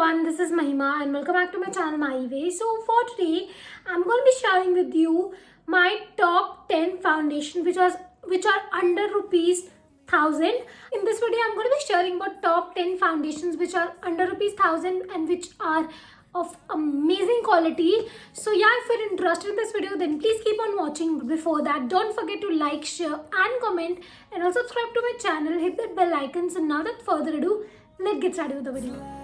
everyone, this is Mahima and welcome back to my channel My Way. So for today, I'm going to be sharing with you my top 10 foundation which are under rupees 1000. In this video, I'm going to be sharing about top 10 foundations which are under rupees 1000 and which are of amazing quality. So yeah, if you're interested in this video, then please keep on watching. But before that, don't forget to like, share and comment, and also subscribe to my channel, hit that bell icon. So now without further ado, let's get started with the video.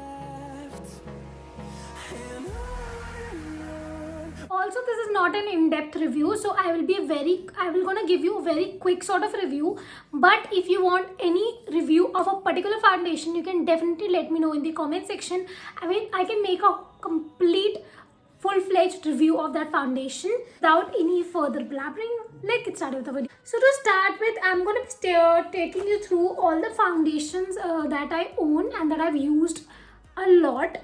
Also, this is not an in-depth review, so I will gonna give you a very quick sort of review. But if you want any review of a particular foundation, you can definitely let me know in the comment section. I can make a complete full-fledged review of that foundation. Without any further blabbering, let's get started with the video. So to start with, I'm going to be taking you through all the foundations that I own and that I've used a lot.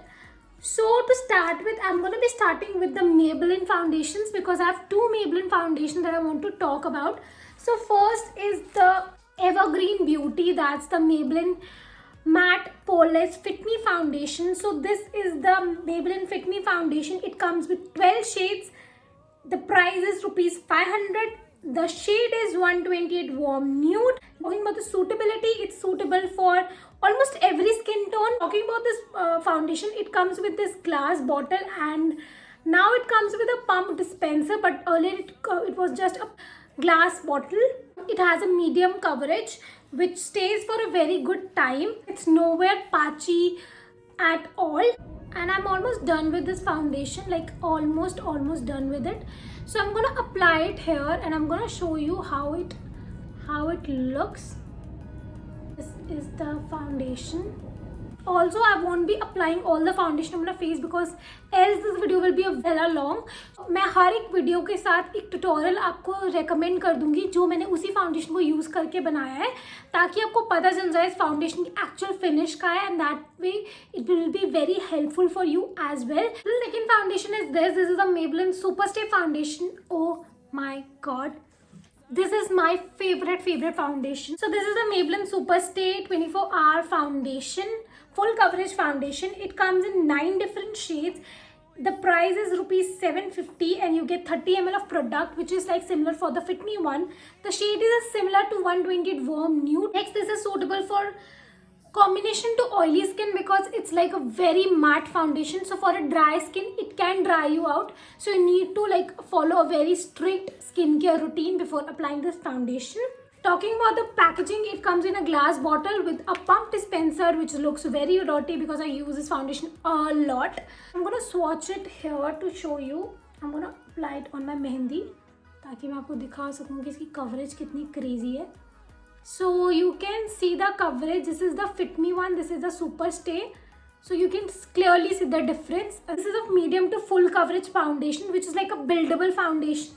So to start with, I'm going to be starting with the Maybelline foundations because I have two Maybelline foundations that I want to talk about. So first is the Evergreen Beauty, that's the Maybelline Matte Poreless Fit Me foundation. So this is the Maybelline Fit Me foundation. It comes with 12 shades. The price is rupees 500. The shade is 128 Warm Nude. Talking about the suitability, it's suitable for almost every skin tone. Talking about this foundation, it comes with this glass bottle and now it comes with a pump dispenser, but earlier it was just a glass bottle. It has a medium coverage which stays for a very good time. It's nowhere patchy at all, and I'm almost done with this foundation, like almost done with it. So I'm gonna apply it here and I'm gonna show you how it looks. This is the foundation. Also, I won't be applying all the foundation on my face because else this video will be a very long. मैं हर एक video के साथ एक tutorial आपको recommend कर दूंगी जो मैंने उसी फाउंडेशन को यूज़ करके बनाया है, ताकि आपको पता चल जाए इस फाउंडेशन की एक्चुअल फिनिश का है, and that way it will be very helpful for you as well. The second foundation is this. This is the Maybelline Superstay foundation. Oh my god, this is my favorite foundation. So this is the Maybelline Superstay 24-hour foundation, full coverage foundation. It comes in 9 different shades. The price is rupees 750 and you get 30 ml of product, which is like similar for the Fit Me one. The shade is similar to 128 Warm Nude. Next, this is suitable for combination to oily skin because it's like a very matte foundation. So for a dry skin, it can dry you out. So you need to like follow a very strict skincare routine before applying this foundation. Talking about the packaging, it comes in a glass bottle with a pump dispenser which looks very dirty because I use this foundation a lot. I'm going to swatch it here to show you. I'm going to apply it on my mehendi ताकि मैं आपको दिखा सकूँ कि इसकी coverage कितनी crazy है. So you can see the coverage. This is the Fit Me one. This is the Superstay. So you can clearly see the difference. This is a medium to full coverage foundation, which is like a buildable foundation.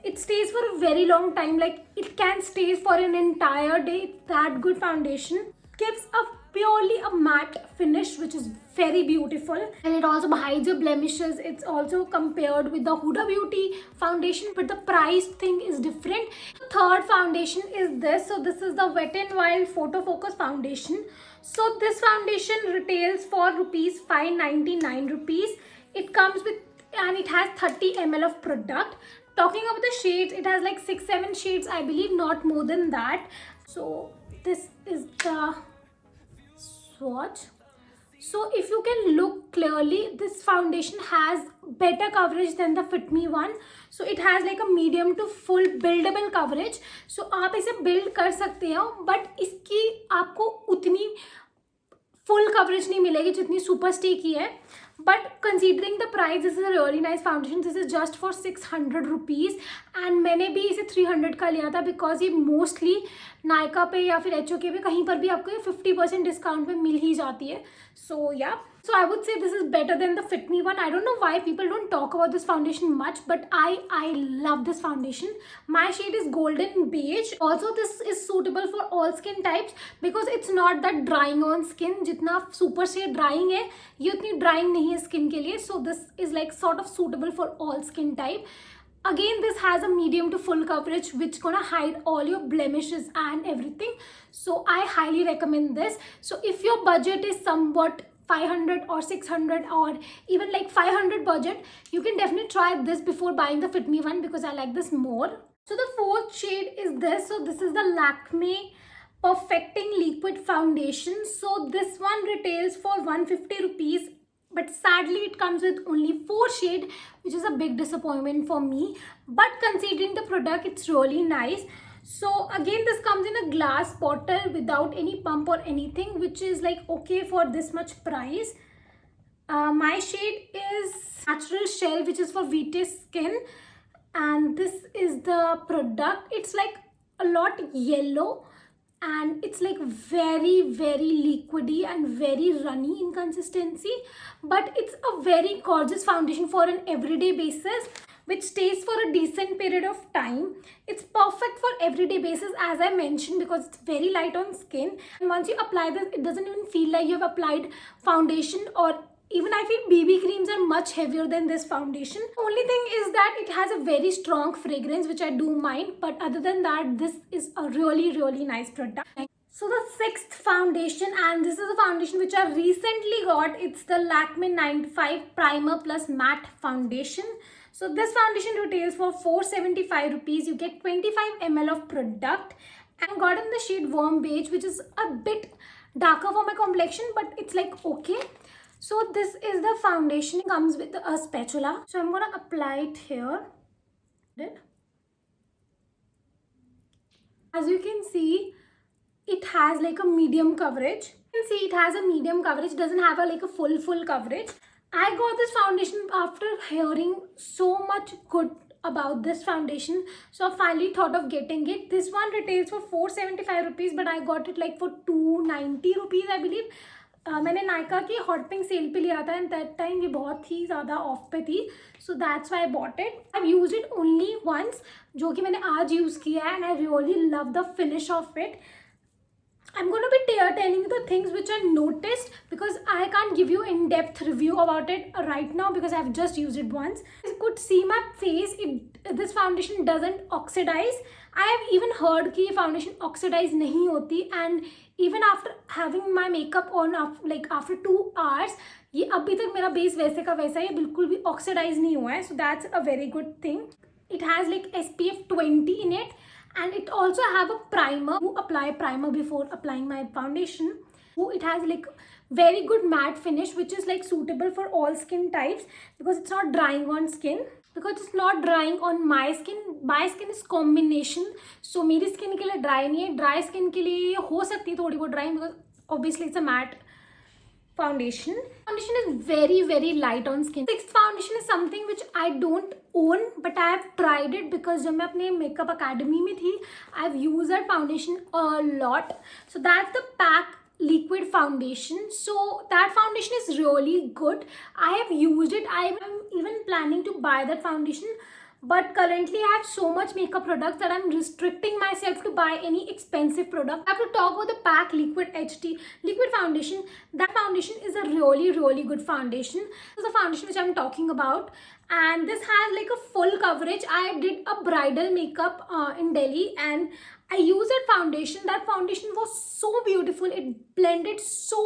It stays for a very long time. Like it can stay for an entire day. It's that good foundation. Gives a purely a matte finish, which is very beautiful, and it also hides your blemishes. It's also compared with the Huda Beauty foundation, but the price thing is different. The third foundation is this. So this is the Wet n Wild Photo Focus foundation. So this foundation retails for rupees 599 rupees. It comes with, and it has 30 ml of product. Talking about the shades, it has like 6-7 shades, I believe, not more than that. So this is the swatch. So if you can look clearly, this foundation has better coverage than the Fit Me one. So it has like a medium to full buildable coverage. So आप इसे build कर सकते हो, but इसकी आपको उतनी full coverage नहीं मिलेगी जितनी Superstay की है. But considering the price, this is a really nice foundation. This is just for 600 rupees and मैंने भी इसे 300 का लिया था because ये mostly नायका पे या फिर HOK पे कहीं पर भी आपको ये 50% डिस्काउंट पे मिल ही जाती है. So yeah, so I would say this is better than the Fit Me one. I don't know why people don't talk about this foundation much, but I love this foundation. My shade is golden beige. Also, this is suitable for all skin types because it's not that drying on skin. जितना Superstay drying है, ये उतनी drying नहीं है skin के लिए. So this is like sort of suitable for all skin type. Again, this has a medium to full coverage which gonna hide all your blemishes and everything. So I highly recommend this. So if your budget is somewhat 500 or 600 or even like 500 budget, you can definitely try this before buying the Fit Me one, because I like this more. So the fourth shade is this. So this is the Lakme Perfecting Liquid Foundation. So this one retails for 150 rupees, but sadly it comes with only 4 shade, which is a big disappointment for me. But considering the product, it's really nice. So again, this comes in a glass bottle without any pump or anything, which is like okay for this much price. My shade is Natural Shell, which is for Vita's skin, and this is the product. It's like a lot yellow, and it's like very liquidy and very runny in consistency, but it's a very gorgeous foundation for an everyday basis, which stays for a decent period of time. It's perfect for everyday basis, as I mentioned, because it's very light on skin, and once you apply this, it doesn't even feel like you have applied foundation. Or even I feel BB creams are much heavier than this foundation. Only thing is that it has a very strong fragrance, which I do mind, but other than that, this is a really nice product. So the sixth foundation, and this is a foundation which I recently got, it's the Lakme 95 Primer Plus Matte Foundation. So this foundation retails for 475 rupees. You get 25 ml of product, and I got in the shade Warm Beige, which is a bit darker for my complexion, but it's like okay. So this is the foundation. It comes with a spatula. So I'm gonna apply it here. As you can see, it has like a medium coverage. You can see it has a medium coverage. It doesn't have like a full coverage. I got this foundation after hearing so much good about this foundation, so I finally thought of getting it. This one retails for 475 rupees, but I got it like for 290 rupees, I believe. मैंने नायका की hot pink cell पे लिया था, and that time ये बहुत ही ज़्यादा off पे थी, so that's why I bought it. I have used it only once, जो कि मैंने आज यूज़ किया है, and I really love the finish of it. I'm going to be telling you the things which I noticed, because I can't give you in-depth review about it right now because I've just used it once. You could see my face. This foundation doesn't oxidize. I have even heard कि ये foundation oxidize नहीं होती, and even after having my makeup on like after 2 hours, ये अभी तक मेरा base वैसे का वैसा है, बिल्कुल भी oxidize नहीं हुआ है. So that's a very good thing. It has like SPF 20 in it. And it also have a primer. You apply primer before applying my foundation. It has like very good matte finish, which is like suitable for all skin types, because it's not drying on skin. Because it's not drying on my skin. My skin is combination. So मेरी skin के लिए dry नहीं है. Dry skin के लिए हो सकती है थोड़ी बहुत drying, because obviously it's a matte foundation. Foundation is very light on skin. Sixth foundation is something which I don't own, but I have tried it because जब मैं अपने makeup academy में थी, I've used that foundation a lot. So that's the PAC liquid foundation. So that foundation is really good. I have used it. I am even planning to buy that foundation, but currently I have so much makeup products that I'm restricting myself to buy any expensive product. I have to talk about the PAC Liquid HD Liquid Foundation. That foundation is a really good foundation. This is the foundation which I'm talking about, and this has like a full coverage. I did a bridal makeup in Delhi, and I used that foundation. That foundation was so beautiful. It blended so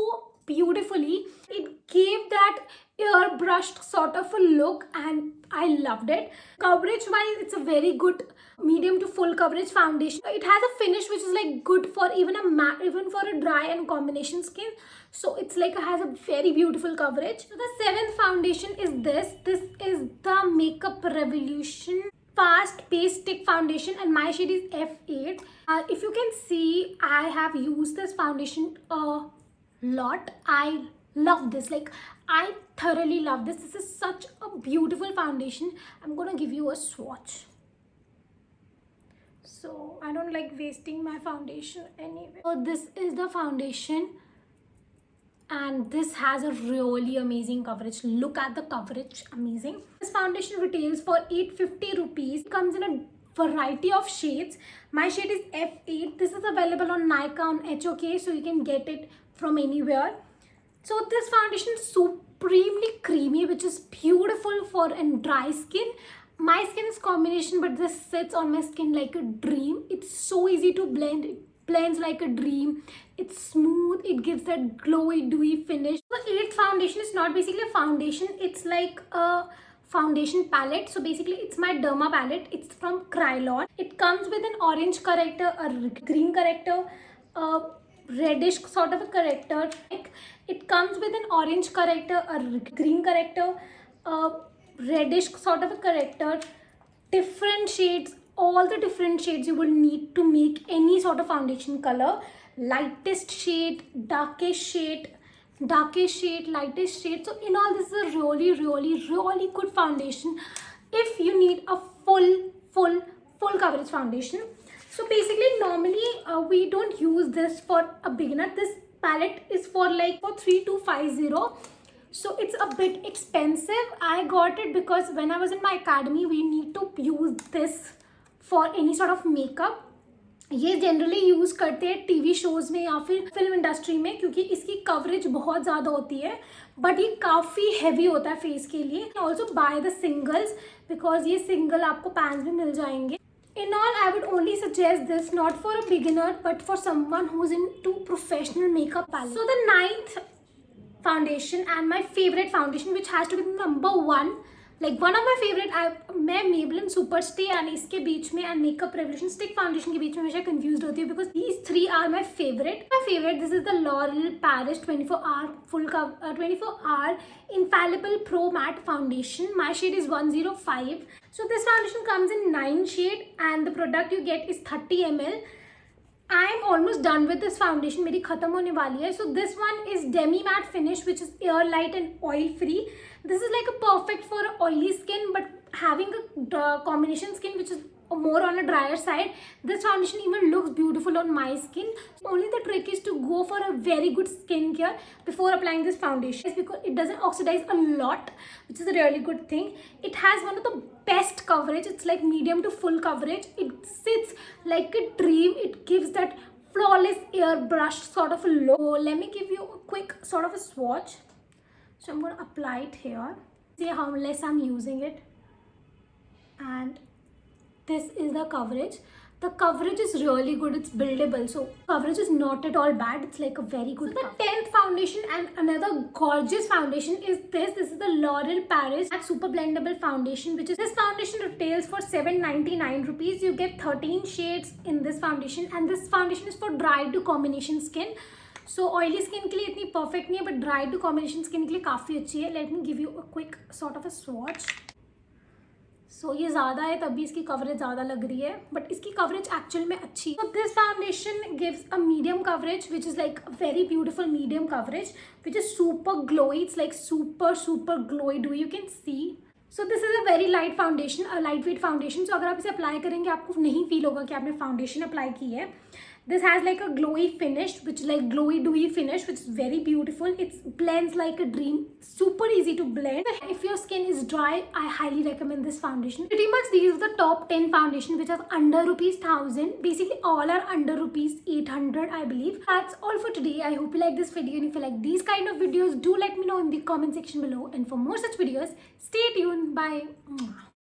beautifully. It gave that airbrushed sort of a look, and I loved it. Coverage wise, it's a very good medium to full coverage foundation. It has a finish which is like good for even for a dry and combination skin. So it's like it has a very beautiful coverage. So the seventh foundation is this. This is the Makeup Revolution Fast Paste Stick Foundation, and my shade is F8. If you can see, I have used this foundation a lot. I love this. Like, I thoroughly love this. This is such a beautiful foundation. I'm gonna give you a swatch. So I don't like wasting my foundation anyway. So this is the foundation, and this has a really amazing coverage. Look at the coverage, amazing. This foundation retails for 850 rupees. It comes in a variety of shades. My shade is F8. This is available on Nykaa, on HOK, so you can get it from anywhere. So this foundation is supremely creamy, which is beautiful for a dry skin. My skin is combination, but this sits on my skin like a dream. It's so easy to blend. It blends like a dream. It's smooth, it gives that glowy, dewy finish. The 8th foundation is not basically a foundation, it's like a foundation palette. So basically it's my Derma palette. It's from Krylon. It comes with an orange corrector, a green corrector, a reddish sort of a corrector. It comes with an orange corrector, a green corrector, a reddish sort of a corrector, different shades, all the different shades you will need to make any sort of foundation color. Lightest shade, darkest shade, darkest shade, lightest shade. So in all, this is a really good foundation if you need a full coverage foundation. So basically normally we don't use this for a beginner. This palette is for 3250. So it's a bit expensive. I got it because when I was in my academy we need to use this for any sort of makeup. ये generally use करते हैं TV shows में या फिर film industry में, क्योंकि इसकी coverage बहुत ज़्यादा होती है, बट ये काफ़ी हैवी होता है फेस के लिए. Also by the singles, because ये सिंगल आपको पैन्स भी मिल जाएंगे. In all, I would only suggest this not for a beginner but for someone who's into professional makeup palette. So the 9th foundation and my favorite foundation, which has to be number 1, like one of my favorite, मैं Maybelline Superstay and इसके बीच में and Makeup Revolution Stick Foundation के बीच में हमेशा confused होती हूँ because these 3 are my favorite. My favorite, this is the L'Oreal Paris 24-hour Infallible Pro Matte Foundation. My shade is 105. So this foundation comes in 9 shade and the product you get is 30 ml. I am almost done with this foundation. मेरी खत्म होने वाली है. So this one is Demi Matte Finish, which is air light and oil free. This is like a perfect for oily skin, but having a combination skin which is more on a drier side. This foundation even looks beautiful on my skin. Only the trick is to go for a very good skincare before applying this foundation, because it doesn't oxidize a lot, which is a really good thing. It has one of the best coverage. It's like medium to full coverage. It sits like a dream. It gives that flawless airbrush sort of a look. So let me give you a quick sort of a swatch. So I'm going to apply it here. See how less I'm using it. And this is the coverage. The coverage is really good. It's buildable. So coverage is not at all bad. It's like a very good. So the 10th foundation and another gorgeous foundation is this. This is the L'Oreal Paris Super Blendable Foundation, which is, this foundation retails for 799 rupees. You get 13 shades in this foundation, and this foundation is for dry to combination skin. So oily skin के लिए इतनी perfect नहीं है, but dry to combination skin के लिए काफ़ी अच्छी है. Let me give you a quick sort of a swatch. So ये ज़्यादा है तब भी इसकी कवरेज ज़्यादा लग रही है, बट इसकी कवरेज एक्चुअल में अच्छी है. So this foundation gives a medium coverage, which is like a very beautiful medium coverage, which is super glowy. It's like super glowy dewy. You can see. So this is a very light foundation, a lightweight foundation. So अगर आप इसे apply करेंगे आपको नहीं feel होगा कि आपने foundation apply की है. This has like a glowy finish, which is like glowy dewy finish, which is very beautiful. It blends like a dream. Super easy to blend. If your skin is dry, I highly recommend this foundation. Pretty much these are the top 10 foundation which are under ₹1000. Basically all are under ₹800, I believe. That's all for today. I hope you like this video, and if you like these kind of videos, do let me know in the comment section below. And for more such videos, stay tuned. Bye.